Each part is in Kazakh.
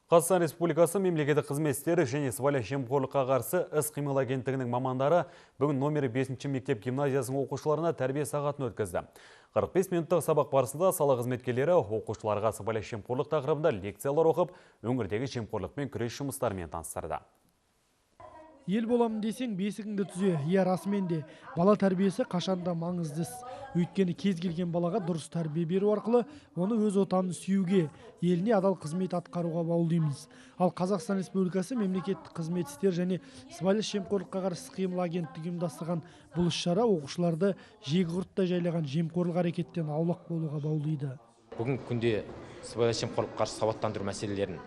Қазақстан Республикасы мемлекеттік қызмет істері және сыбайлас жемқорлыққа қарсы іс-қимыл агенттігінің мамандары бүгін номері 5 мектеп гимназиясының оқушыларына тәрбие сағатын өткізді. 45 минуттық сабақ барысында сала қызметкерлері оқушыларға сыбайлас жемқорлық тақырыбында лекциялар оқып, өңірдегі жемқорлықпен күрес жұмыстарымен таныстырды. Ел боламын десең бесігіңді түзе, расымен де бала тәрбиесі қашанда маңызды іс. Өйткені кез келген балаға дұрыс тәрбие беру арқылы оны өз отанын сүюге, еліне адал қызмет атқаруға баулимыз. Ал Қазақстан Республикасы мемлекеттік қызмет істері және сыбайлас жемқорлыққа қарсы іс-қимыл агенттігі ұйымдастырған бұл іс-шара оқушыларды жегі құрттай жайлаған жемқорлық әрекеттен аулақ болуға баулиды. Бүгінгі күнде сыбайлас жемқорлыққа қарсы сауаттандыру мәселелерін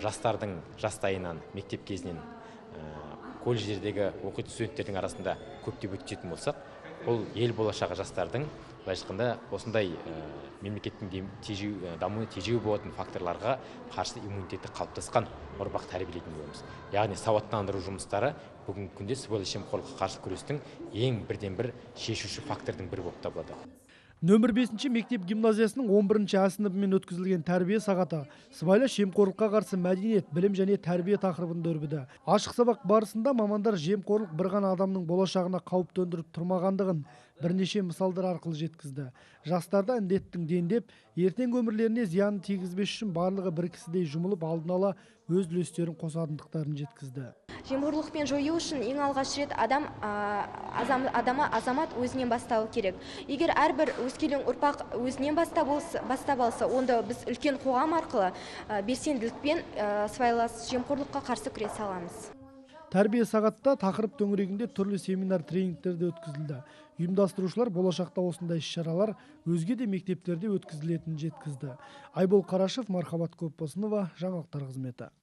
жастардың жастайынан, мектеп кезінен колледждердегі оқитын студенттердің арасында көптеп өткізетін болсақ, ол ел болашағы жастардың былайша айтқанда осындай мемлекеттің дамуына тежеу болатын факторларға қарсы иммунитеті қалыптасқан ұрпақ тәрбиелейтін боламыз. Яғни сауаттандыру жұмыстары бүгінгі күнде сыбайлас жемқорлыққа қарсы күрестің ең бірден-бір шешуші фактордың бірі болып табылады. Нөмір 5 мектеп гимназиясының 11-ші А сыныбымен өткізілген тәрбие сағаты сыбайлас жемқорлыққа қарсы мәдениет, білім және тәрбие тақырыбында өрбіді. Ашық сабақ барысында мамандар жемқорлық бір ғана адамның болашағына қауіп төндіріп тұрмағандығын бірнеше мысалдар арқылы жеткізді. Жастарда індеттің дендеп, ертең өмірлеріне зияны тигізбес үшін барлығы бір кісідей жұмылып алдын ала өз үлестерін қосатындықтарын жеткізді. Жемқорлықпен жою үшін ең алғаш рет азамат өзінен бастауы керек. Егер әрбір өскелең ұрпақ өзінен бастап алса, онда біз үлкен қоғам арқылы белсенділікпен сыбайлас жемқорлыққа қарсы күресе аламыз. Тәрбие сағатта тақырып төңірегінде түрлі семинар тренингтерде өткізілді. Ұйымдастырушылар болашақта осындай іс-шаралар өзге де мектептерде өткізілетінін жеткізді. Айбол Қарашев, Мархабат Көпбосынова, жаңалықтар қызметі.